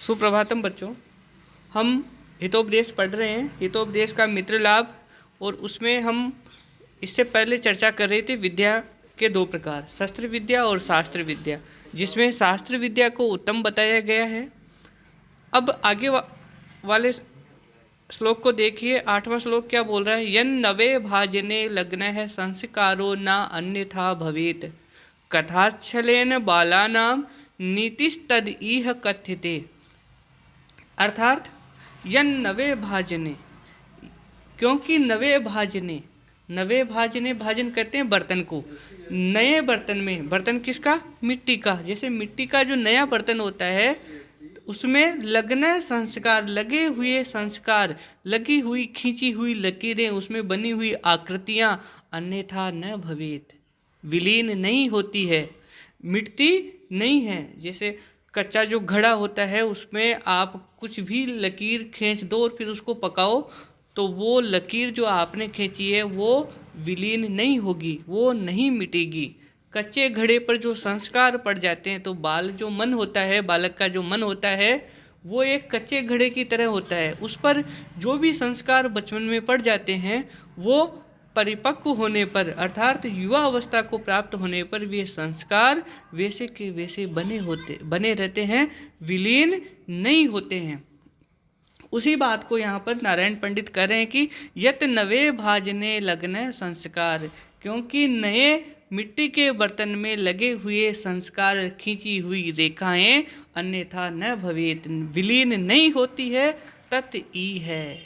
सुप्रभातम बच्चों। हम हितोपदेश पढ़ रहे हैं, हितोपदेश का मित्र लाभ। और उसमें हम इससे पहले चर्चा कर रहे थे विद्या के दो प्रकार, शस्त्र विद्या और शास्त्र विद्या, जिसमें शास्त्र विद्या को उत्तम बताया गया है। अब आगे वाले श्लोक को देखिए। 8वां श्लोक क्या बोल रहा है। यन नवे भाजने लग्न है संस्कारो न अन्यथा भवेत कथाच्छलेन बालानाम नीतिस्तद इह कथ्यते। अर्थात यन नवे भाजने, क्योंकि नवे भाजने, नवे भाजने, भाजन कहते हैं बर्तन को, नए बर्तन में, बर्तन किसका? मिट्टी का। जैसे मिट्टी का जो नया बर्तन होता है उसमें लगना संस्कार, लगे हुए संस्कार, लगी हुई खींची हुई लकीरें, उसमें बनी हुई आकृतियां अन्यथा न भवेत, विलीन नहीं होती है, मिटती नहीं है। जैसे कच्चा जो घड़ा होता है उसमें आप कुछ भी लकीर खींच दो और फिर उसको पकाओ तो वो लकीर जो आपने खींची है वो विलीन नहीं होगी, वो नहीं मिटेगी। कच्चे घड़े पर जो संस्कार पड़ जाते हैं तो बाल जो मन होता है, बालक का जो मन होता है वो एक कच्चे घड़े की तरह होता है। उस पर जो भी संस्कार बचपन में पड़ जाते हैं वो परिपक्व होने पर अर्थात युवा अवस्था को प्राप्त होने पर वे संस्कार वैसे के वैसे बने रहते हैं, विलीन नहीं होते हैं। उसी बात को यहाँ पर नारायण पंडित कह रहे हैं कि यत नवे भाजने लगन संस्कार, क्योंकि नए मिट्टी के बर्तन में लगे हुए संस्कार, खींची हुई रेखाएं अन्यथा न भवेत, विलीन नहीं होती है, तत् ई है।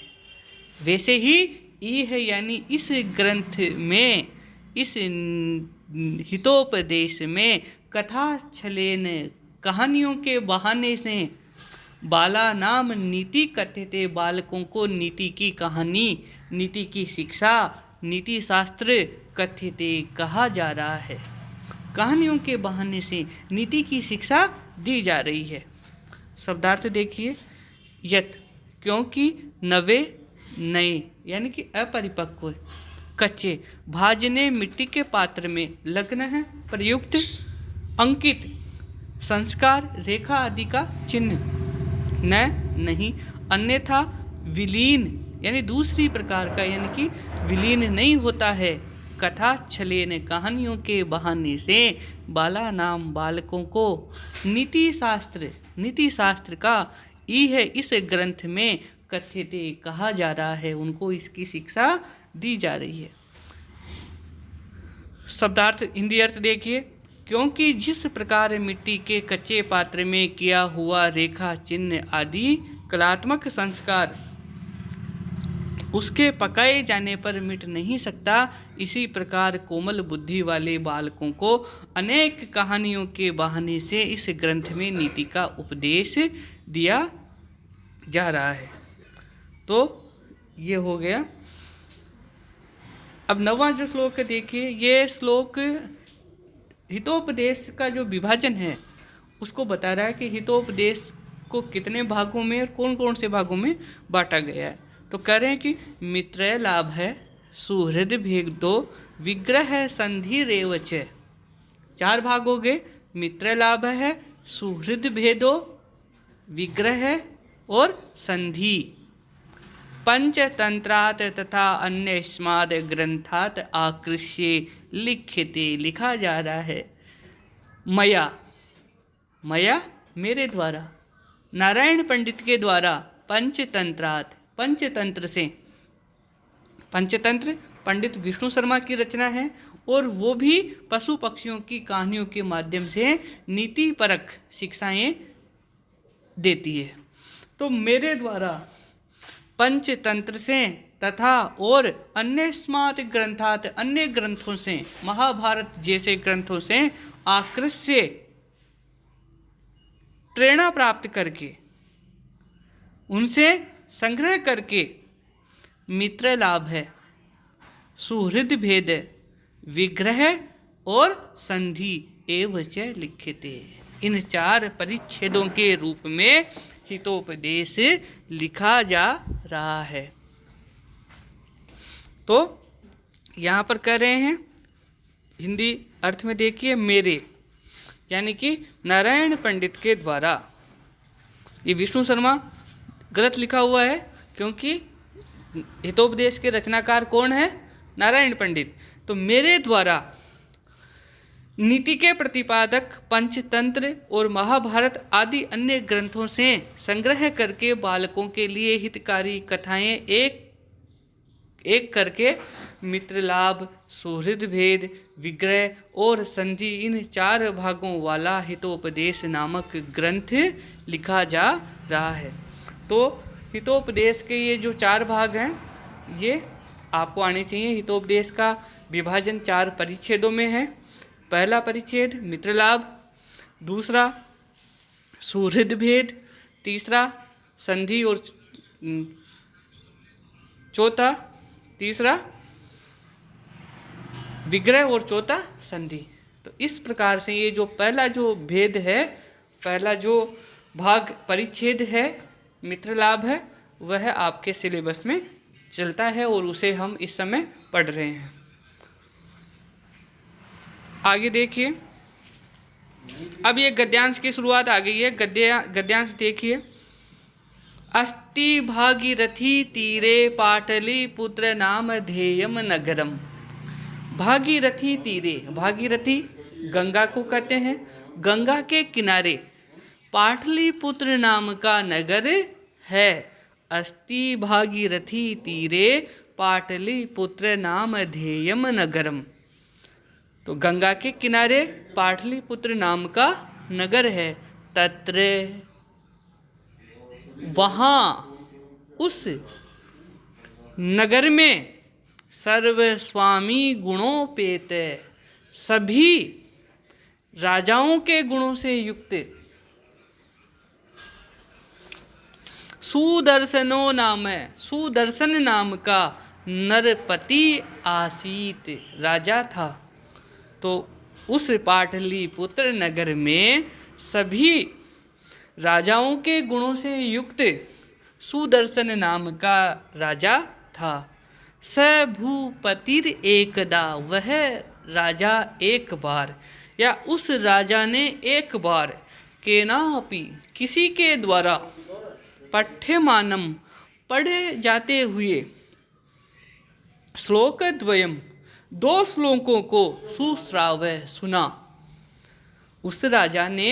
वैसे ही ई है यानी इस ग्रंथ में, इस हितोपदेश में कथा छलेन, कहानियों के बहाने से, बाला नाम नीति कथ्यते, बालकों को नीति की कहानी, नीति की शिक्षा, नीति शास्त्र कथ्यते कहा जा रहा है। कहानियों के बहाने से नीति की शिक्षा दी जा रही है। शब्दार्थ देखिए। यत, क्योंकि, नवे, नए यानी कि अपरिपक्व, कच्चे, भाजने मिट्टी के पात्र में, लगन है प्रयुक्त, अंकित संस्कार, रेखा आदि का चिन्ह, न नहीं, अन्यथा विलीन यानी दूसरी प्रकार का, यानी कि विलीन नहीं होता है। कथा छलेन, कहानियों के बहाने से, बाला नाम बालकों को, नीति शास्त्र का, ई है इस ग्रंथ में, कथ्यते कहा जा रहा है, उनको इसकी शिक्षा दी जा रही है। शब्दार्थ हिंदी अर्थ देखिए। क्योंकि जिस प्रकार मिट्टी के कच्चे पात्र में किया हुआ रेखा चिन्ह आदि कलात्मक संस्कार उसके पकाए जाने पर मिट नहीं सकता, इसी प्रकार कोमल बुद्धि वाले बालकों को अनेक कहानियों के बहाने से इस ग्रंथ में नीति का उपदेश दिया जा रहा है। तो ये हो गया। अब 9वां जो श्लोक देखिए। ये श्लोक हितोपदेश का जो विभाजन है उसको बता रहा है कि हितोपदेश को कितने भागों में और कौन कौन से भागों में बांटा गया है। तो कह रहे हैं कि मित्रय लाभ है, सुहृद भेदो, विग्रह संधि रेवच। 4 भाग हो गए। मित्र लाभ है, सुहृद भेदो, विग्रह और संधि। पंचतंत्रात तथा अन्य स्माद ग्रंथात आकृष्य लिख्यते, लिखा जा रहा है। मया, मया मेरे द्वारा, नारायण पंडित के द्वारा, पंचतंत्रात, पंचतंत्र से, पंचतंत्र पंडित विष्णु शर्मा की रचना है और वो भी पशु पक्षियों की कहानियों के माध्यम से नीति परक शिक्षाएं देती है। तो मेरे द्वारा पंचतंत्र से तथा और अन्य स्मार्त ग्रंथात, अन्य ग्रंथों से, महाभारत जैसे ग्रंथों से आकृष्य प्रेरणा प्राप्त करके, उनसे संग्रह करके मित्र लाभ है, सुहृद भेद, विग्रह और संधि एवच लिख्यते। इन 4 परिच्छेदों के रूप में हितोपदेश लिखा जा रहा है। तो यहाँ पर कह रहे हैं हिंदी अर्थ में देखिए, मेरे यानी कि नारायण पंडित के द्वारा ये विष्णु शर्मा गलत लिखा हुआ है, क्योंकि हितोपदेश के रचनाकार कौन है? नारायण पंडित। तो मेरे द्वारा नीति के प्रतिपादक पंचतंत्र और महाभारत आदि अन्य ग्रंथों से संग्रह करके बालकों के लिए हितकारी कथाएं एक एक करके मित्रलाभ, सुहृद भेद, विग्रह और संधि इन 4 भागों वाला हितोपदेश नामक ग्रंथ लिखा जा रहा है। तो हितोपदेश के ये जो 4 भाग हैं ये आपको आने चाहिए। हितोपदेश का विभाजन 4 परिच्छेदों में है। पहला परिच्छेद मित्रलाभ, दूसरा सुहृद भेद, तीसरा संधि और चौथा तीसरा विग्रह और चौथा संधि। तो इस प्रकार से ये जो पहला जो भेद है, पहला जो भाग परिच्छेद है मित्रलाभ है, वह आपके सिलेबस में चलता है और उसे हम इस समय पढ़ रहे हैं। आगे देखिए, अब ये गद्यांश की शुरुआत आ गई है। गद्यांश देखिए। अस्ति भागीरथी तीरे पाटली पुत्र नाम धेयम नगरम। भागीरथी तीरे, भागीरथी गंगा को कहते हैं, गंगा के किनारे पाटलिपुत्र नाम का नगर है। अस्ति भागीरथी तीरे पाटलिपुत्र नाम धेयम नगरम। तो गंगा के किनारे पाटलिपुत्र नाम का नगर है। तत्र, वहाँ उस नगर में सर्वस्वामी गुणोपेत, सभी राजाओं के गुणों से युक्त सुदर्शनो नाम, सुदर्शन नाम का नरपति आसीत, राजा था। तो उस पाटलिपुत्र नगर में सभी राजाओं के गुणों से युक्त सुदर्शन नाम का राजा था। स भूपतिर एकदा, वह राजा एक बार, या उस राजा ने एक बार केनापि, किसी के द्वारा पठ्यमानम, पढ़े जाते हुए श्लोकद्वयम, 2 श्लोकों को सुश्राव्य, सुना। उस राजा ने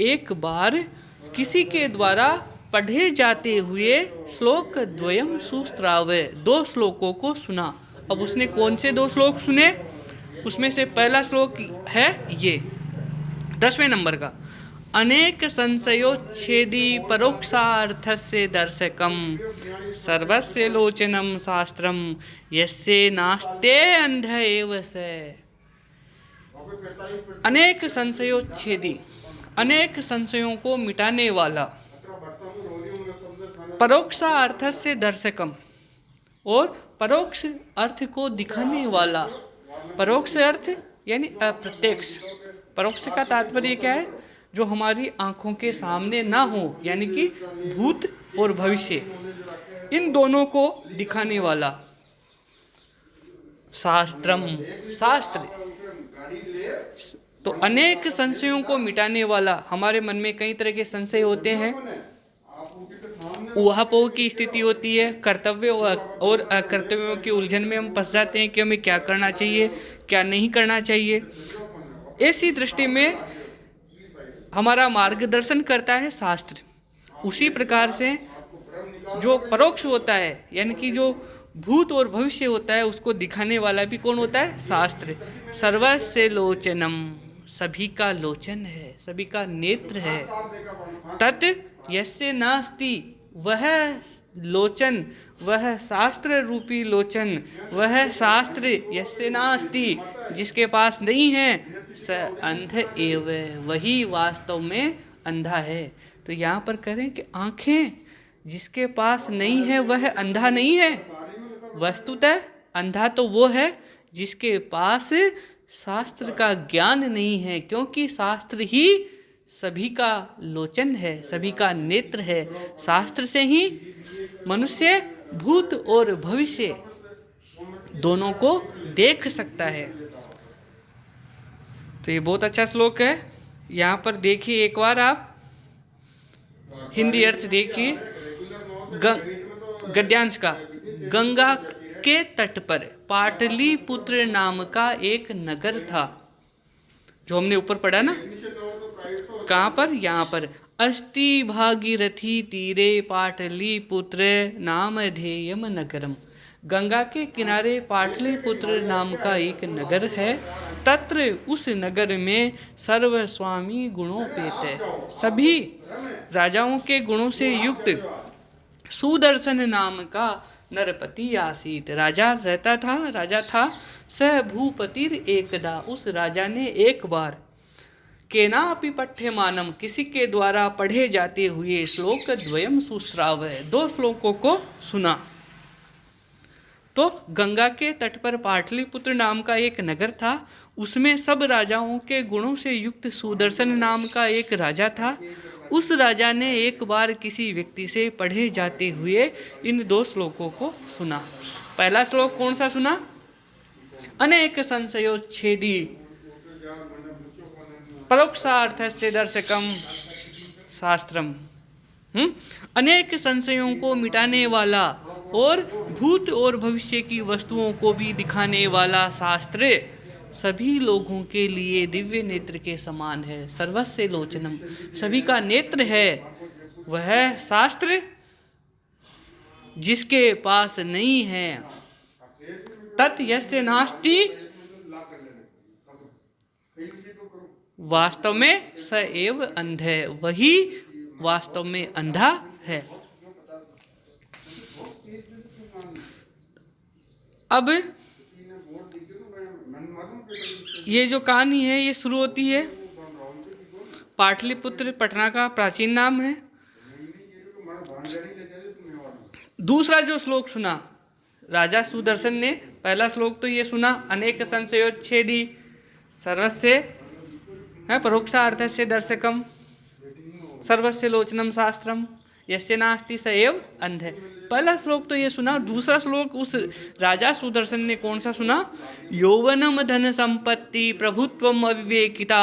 एक बार किसी के द्वारा पढ़े जाते हुए श्लोक द्वयम सुश्राव्य, 2 श्लोकों को सुना। अब उसने कौन से 2 श्लोक सुने? उसमें से पहला श्लोक है ये 10वें नंबर का। अनेक संशयोच्छेदी परोक्षार्थस्य दर्शकम सर्वस्य लोचनम शास्त्रम यस्य नास्ते अंध एव स। अनेक संशयोच्छेदी, अनेक संशयों को मिटाने वाला, परोक्षा अर्थ से दर्शकम, और परोक्ष अर्थ को दिखाने वाला। परोक्ष अर्थ यानी अप्रत्यक्ष। परोक्ष का तात्पर्य क्या है? जो हमारी आंखों के सामने ना हो, यानी कि भूत और भविष्य, इन दोनों को दिखाने वाला। शास्त्रम, शास्त्र। तो अनेक संशयों को मिटाने वाला। हमारे मन में कई तरह के संशय होते हैं। ऊहापोह की स्थिति होती है, कर्तव्य और अकर्तव्यों की उलझन में हम फंस जाते हैं कि हमें क्या करना चाहिए, क्या नहीं करना चाहिए। ऐसी दृष्टि में हमारा मार्गदर्शन करता है शास्त्र। उसी प्रकार से जो परोक्ष होता है, यानी कि जो भूत और भविष्य होता है, उसको दिखाने वाला भी कौन होता है? शास्त्र। सर्वस्य लोचनम, सभी का लोचन है, सभी का नेत्र है। तत् यस्य नास्ति, वह लोचन, वह शास्त्र रूपी लोचन, वह शास्त्र यस्य नास्ति, जिसके पास नहीं है, स अंध एव, वही वास्तव में अंधा है। तो यहाँ पर करें कि आंखें जिसके पास नहीं है वह अंधा नहीं है। वस्तुतः अंधा तो वो है जिसके पास शास्त्र का ज्ञान नहीं है, क्योंकि शास्त्र ही सभी का लोचन है, सभी का नेत्र है। शास्त्र से ही मनुष्य भूत और भविष्य दोनों को देख सकता है। तो ये बहुत अच्छा श्लोक है। यहाँ पर देखिए एक बार आप, हिंदी अर्थ देखिए गद्यांश का। गंगा के तट पर पाटलिपुत्र नाम का एक नगर था, जो हमने ऊपर पढ़ा ना, कहाँ पर, यहाँ पर। अस्ति भागीरथी तीरे पाटलिपुत्र नामधेयम नगरम। गंगा के किनारे पाटलिपुत्र नाम का एक नगर है। तत्र उस नगर में सर्वस्वामी गुणोपेत, सभी राजाओं के गुणों से युक्त सुदर्शन नाम का नरपति आसीत, राजा रहता था, राजा था। स भूपतिर एकदा, उस राजा ने एक बार, केनापि पठ्यमानम, किसी के द्वारा पढ़े जाते हुए, श्लोक द्वयम सुश्राव, दो श्लोकों को सुना। तो गंगा के तट पर पाटलिपुत्र नाम का एक नगर था, उसमें सब राजाओं के गुणों से युक्त सुदर्शन नाम का एक राजा था। उस राजा ने एक बार किसी व्यक्ति से पढ़े जाते हुए इन दो श्लोकों को सुना। पहला श्लोक कौन सा सुना? अनेक संशयोच्छेदी परोक्षार्थस्य दर्शकम शास्त्रम। अनेक संशयों को मिटाने वाला और भूत और भविष्य की वस्तुओं को भी दिखाने वाला शास्त्र सभी लोगों के लिए दिव्य नेत्र के समान है। सर्वस्य लोचनम, सभी का नेत्र है। वह शास्त्र जिसके पास नहीं है, तत् यस्य नास्ति, वास्तव में स एव अंध, वही वास्तव में अंधा है। अब ये जो कहानी है ये शुरू होती है, पाटलिपुत्र पटना का प्राचीन नाम है। दूसरा जो श्लोक सुना राजा सुदर्शन ने, पहला श्लोक तो ये सुना, अनेक संशयोच्छेदी सर्वस्य परोक्षार्थस्य दर्शकम सर्वस्य लोचनम शास्त्रम यस्य नास्ति स एव अंध। पहला श्लोक तो ये सुना। दूसरा श्लोक उस राजा सुदर्शन ने कौन सा सुना? यौवनम धन संपत्ति प्रभुत्वम अविवेकिता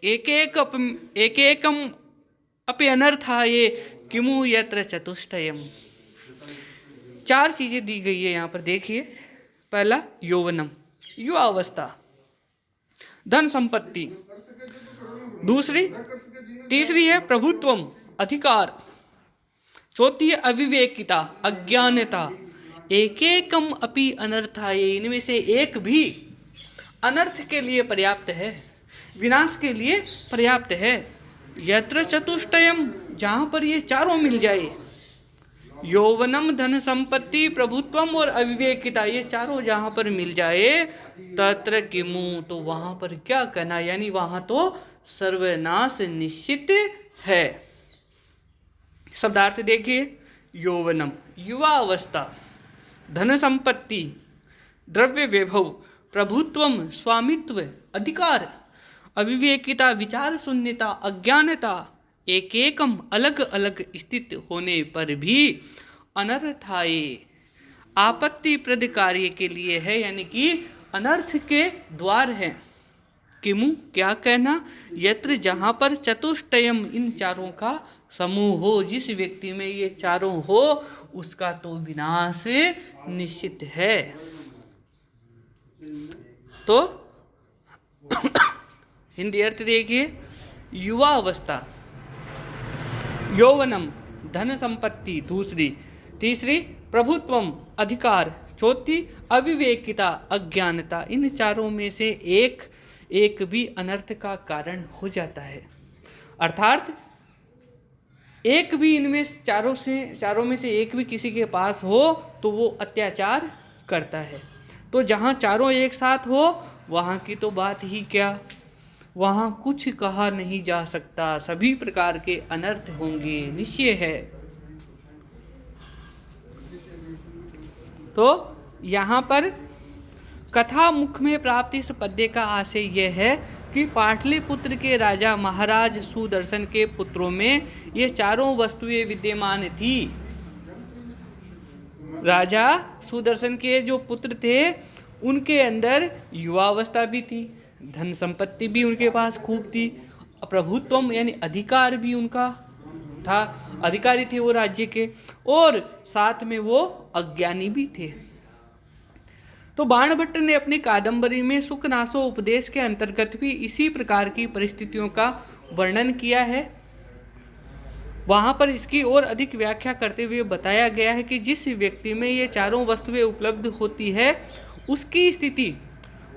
एकेकम अपि अनर्थाये किमु यत्र चतुष्टयम। चार चीजें दी गई है यहाँ पर, देखिए। पहला यौवनम, युवा अवस्था, धन संपत्ति, दूसरी तीसरी है प्रभुत्वम, अधिकार, चौथी है अविवेकिता, अज्ञानता, एकेकम अपि अनर्थाय, इनमें से एक भी अनर्थ के लिए पर्याप्त है, विनाश के लिए पर्याप्त है। यत्र चतुष्टयम, जहाँ पर ये चारों मिल जाए, यौवनम, धन संपत्ति, प्रभुत्वम और अविवेकिता, ये चारों जहाँ पर मिल जाए, तत्र किमु, तो वहाँ पर क्या कहना, यानी वहाँ तो सर्वनाश निश्चित है। शब्दार्थ देखिए। यौवनम, युवा अवस्था, धन संपत्ति, द्रव्य वैभव, प्रभुत्वम, स्वामित्व, अधिकार, अविवेकिता, विचार शून्यता, अज्ञानता, एक एकम, अलग अलग स्थित होने पर भी, अनर्थाय, आपत्तिप्रद कार्य के लिए है, यानी कि अनर्थ के द्वार है। किमु, क्या कहना, यत्र, जहाँ पर चतुष्टयम, इन चारों का समूह हो, जिस व्यक्ति में ये चारों हो उसका तो विनाश निश्चित है। तो हिंदी अर्थ देखिए। युवा अवस्था, यौवनम, धन संपत्ति, दूसरी, तीसरी प्रभुत्वम, अधिकार, चौथी अविवेकिता, अज्ञानता, इन चारों में से एक भी अनर्थ का कारण हो जाता है। अर्थात एक भी इनमें चारों में से एक भी किसी के पास हो तो वो अत्याचार करता है। तो जहाँ चारों एक साथ हो वहाँ की तो बात ही क्या, वहाँ कुछ कहा नहीं जा सकता, सभी प्रकार के अनर्थ होंगे, निश्चय है। तो यहाँ पर कथा मुख में प्राप्ति इस पद्य का आशय यह है कि पाटलिपुत्र के राजा महाराज सुदर्शन के पुत्रों में ये चारों वस्तुएं विद्यमान थी। राजा सुदर्शन के जो पुत्र थे उनके अंदर युवावस्था भी थी, धन संपत्ति भी उनके पास खूब थी, प्रभुत्वम यानी अधिकार भी उनका था, अधिकारी थे वो राज्य के, और साथ में वो अज्ञानी भी थे। तो बाणभट्ट ने अपनी कादंबरी में सुखनासो उपदेश के अंतर्गत भी इसी प्रकार की परिस्थितियों का वर्णन किया है। वहाँ पर इसकी और अधिक व्याख्या करते हुए बताया गया है कि जिस व्यक्ति में ये चारों वस्तुएं उपलब्ध होती है उसकी स्थिति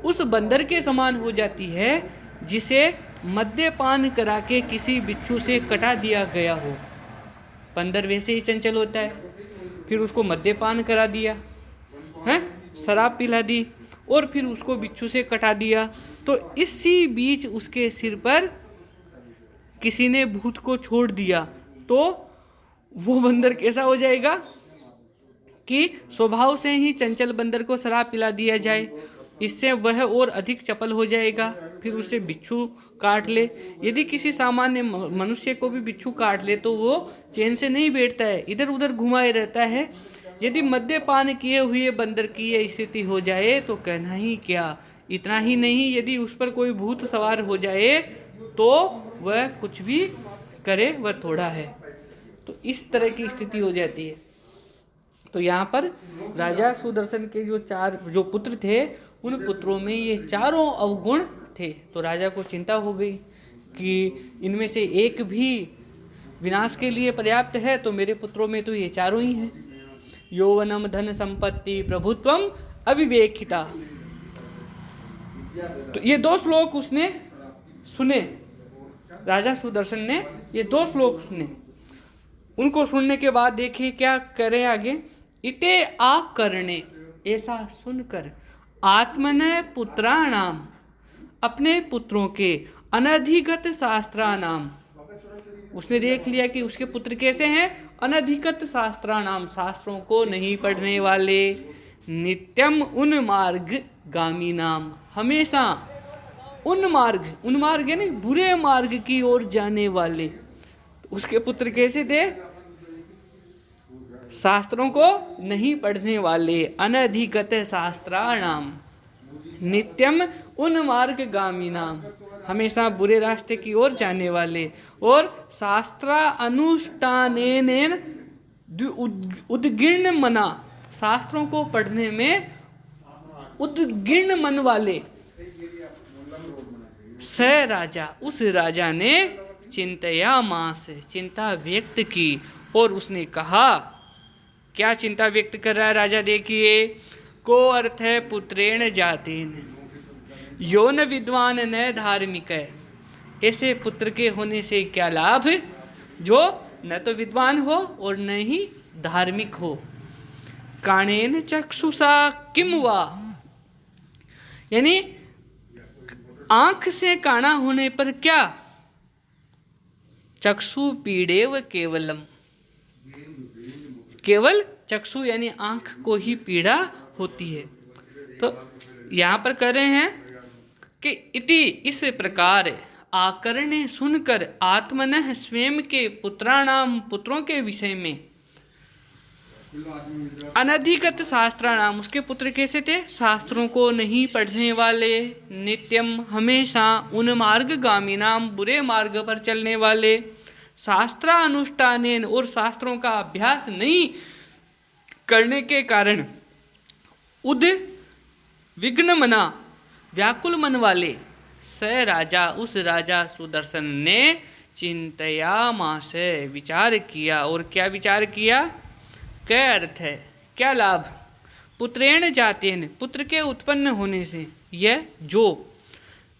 उस बंदर के समान हो जाती है जिसे मद्यपान करा के किसी बिच्छू से कटा दिया गया हो। बंदर वैसे ही चंचल होता है, फिर उसको मद्यपान करा दिया है, शराब पिला दी और फिर उसको बिच्छू से कटा दिया, तो इसी बीच उसके सिर पर किसी ने भूत को छोड़ दिया, तो वो बंदर कैसा हो जाएगा कि स्वभाव से ही चंचल बंदर को शराब पिला दिया जाए, इससे वह और अधिक चपल हो जाएगा, फिर उसे बिच्छू काट ले। यदि किसी सामान्य मनुष्य को भी बिच्छू काट ले तो वो चैन से नहीं बैठता है, इधर उधर घुमाए रहता है। यदि मद्यपान किए हुए बंदर की यह स्थिति हो जाए तो कहना ही क्या। इतना ही नहीं, यदि उस पर कोई भूत सवार हो जाए तो वह कुछ भी करे वह थोड़ा है। तो इस तरह की स्थिति हो जाती है। तो यहाँ पर राजा सुदर्शन के जो पुत्र थे उन पुत्रों में ये चारों अवगुण थे। तो राजा को चिंता हो गई कि इनमें से एक भी विनाश के लिए पर्याप्त है, तो मेरे पुत्रों में तो ये चारों ही हैं। यौवनम धन संपत्ति प्रभुत्वम अविवेकिता। तो ये 2 श्लोक उसने सुने, राजा सुदर्शन ने ये 2 श्लोक सुने। उनको सुनने के बाद देखिए क्या करें आगे। इते आकरणे, ऐसा सुनकर, आत्मन पुत्राणाम, अपने पुत्रों के, अनधिगत शास्त्राणाम, उसने देख लिया कि उसके पुत्र कैसे हैं, अनधिगत शास्त्राणाम, शास्त्रों को नहीं पढ़ने वाले, नित्यम उन्मार्ग गामी नाम, हमेशा उन्मार्ग यानी बुरे मार्ग की ओर जाने वाले। उसके पुत्र कैसे थे, शास्त्रों को नहीं पढ़ने वाले, अनधिगत शास्त्राणाम, नित्यम उन्मार्ग गामी नाम, हमेशा बुरे रास्ते की ओर जाने वाले, और शास्त्रा अनुष्ठानेन उद्गीर्ण मना, शास्त्रों को पढ़ने में उद्गीर्ण मन वाले। स राजा, उस राजा ने चिंतयामास, चिंता व्यक्त की, और उसने कहा, क्या चिंता व्यक्त कर रहा है राजा, देखिए, को अर्थ है पुत्रेण जातेन यो न विद्वान न धार्मिक है। ऐसे पुत्र के होने से क्या लाभ, जो न तो विद्वान हो और न ही धार्मिक हो। काणेन चक्षुषा किम वा, यानी आंख से काना होने पर क्या, चक्षु पीड़ेव केवलम, केवल चक्षु यानी आंख को ही पीड़ा होती है। तो यहाँ पर कह रहे हैं कि इति, इस प्रकार, आकरणे, सुनकर, आत्मनः, स्वयं के, पुत्राणाम, पुत्रों के विषय में, अनधिगत शास्त्राणाम, उसके पुत्र कैसे थे, शास्त्रों को नहीं पढ़ने वाले, नित्यम, हमेशा, उन्मार्ग गामीनाम, बुरे मार्ग पर चलने वाले, शास्त्रानुष्ठानेन, और शास्त्रों का अभ्यास नहीं करने के कारण, विघ्न मना, व्याकुल मन वाले। स राजा, उस राजा सुदर्शन ने चिंतयामास, विचार किया, और क्या विचार किया, क्या अर्थ है, क्या लाभ, पुत्रेण जातेन, पुत्र के उत्पन्न होने से, यह जो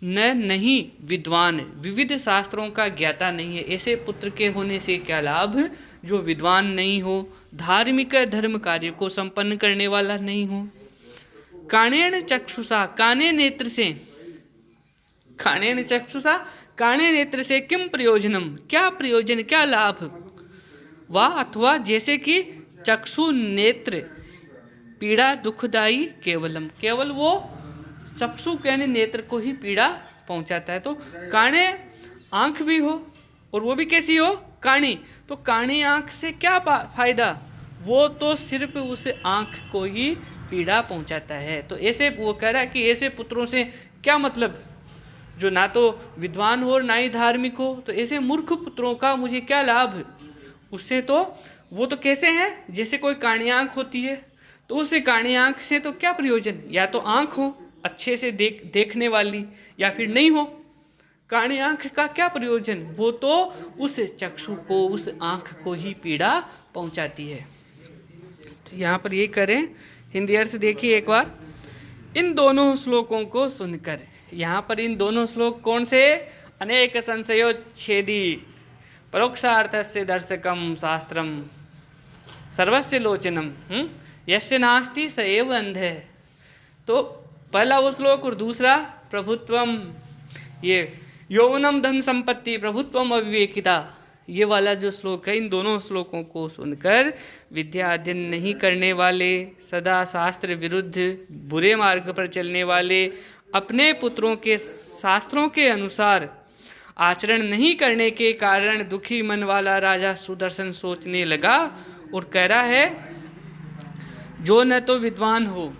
नहीं विद्वान, विविध शास्त्रों का ज्ञाता नहीं है, ऐसे पुत्र के होने से क्या लाभ, जो विद्वान नहीं हो, धार्मिक धर्म कार्य को संपन्न करने वाला नहीं हो। काणेन चक्षुषा, काने नेत्र से, काणेन चक्षुषा, काणे नेत्र से, किम प्रयोजनम, क्या प्रयोजन, क्या लाभ, वा अथवा जैसे कि चक्षु नेत्र पीड़ा दुखदाई केवलम, केवल वो चक्षु यानी नेत्र को ही पीड़ा पहुंचाता है। तो काणे आंख भी हो और वो भी कैसी हो, काणी, तो काणी आंख से क्या फायदा, वो तो सिर्फ उस आंख को ही पीड़ा पहुंचाता है। तो ऐसे वो कह रहा है कि ऐसे पुत्रों से क्या मतलब, जो ना तो विद्वान हो और ना ही धार्मिक हो, तो ऐसे मूर्ख पुत्रों का मुझे क्या लाभ, उससे तो वो तो कैसे हैं, जैसे कोई काणी आँख होती है, तो उस काणी आँख से तो क्या प्रयोजन, या तो आँख हो अच्छे से देखने वाली, या फिर नहीं हो। काणी आँख का क्या प्रयोजन, वो तो उस चक्षु को, उस आँख को ही पीड़ा पहुंचाती है। तो यहाँ पर ये करें, हिंदी अर्थ देखिए एक बार। इन दोनों श्लोकों को सुनकर, यहाँ पर इन दोनों श्लोक कौन से, अनेक संशयोच्छेदी परोक्षार्थस्य दर्शकम शास्त्रम सर्वस्य लोचनम यस्य नास्ति स एव अंधः। तो पहला वो श्लोक और दूसरा प्रभुत्वम, ये यौवनम धन संपत्ति प्रभुत्वम अविवेकिता, ये वाला जो श्लोक है, इन दोनों श्लोकों को सुनकर विद्या अध्ययन नहीं करने वाले, सदा शास्त्र विरुद्ध बुरे मार्ग पर चलने वाले, अपने पुत्रों के शास्त्रों के अनुसार आचरण नहीं करने के कारण दुखी मन वाला राजा सुदर्शन सोचने लगा और कह रहा है, जो न तो विद्वान हो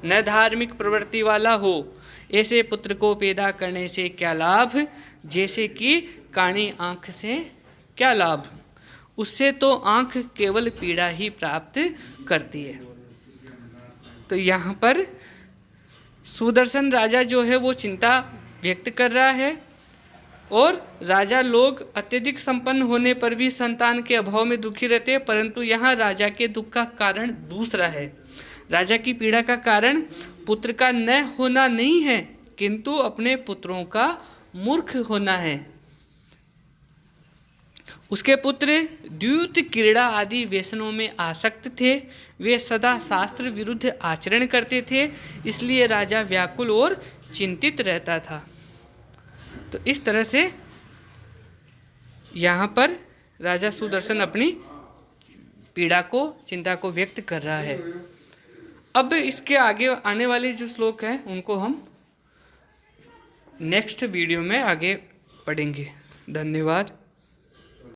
न धार्मिक प्रवृत्ति वाला हो, ऐसे पुत्र को पैदा करने से क्या लाभ, जैसे कि काणी आँख से क्या लाभ, उससे तो आँख केवल पीड़ा ही प्राप्त करती है। तो यहाँ पर सुदर्शन राजा जो है वो चिंता व्यक्त कर रहा है, और राजा लोग अत्यधिक संपन्न होने पर भी संतान के अभाव में दुखी रहते हैं, परंतु यहाँ राजा के दुख का कारण दूसरा है। राजा की पीड़ा का कारण पुत्र का न होना नहीं है, किंतु अपने पुत्रों का मूर्ख होना है। उसके पुत्र द्यूत, क्रीड़ा आदि व्यसनों में आसक्त थे, वे सदा शास्त्र विरुद्ध आचरण करते थे, इसलिए राजा व्याकुल और चिंतित रहता था। तो इस तरह से यहाँ पर राजा सुदर्शन अपनी पीड़ा को, चिंता को व्यक्त कर रहा है। अब इसके आगे आने वाले जो श्लोक हैं उनको हम नेक्स्ट वीडियो में आगे पढ़ेंगे। धन्यवाद।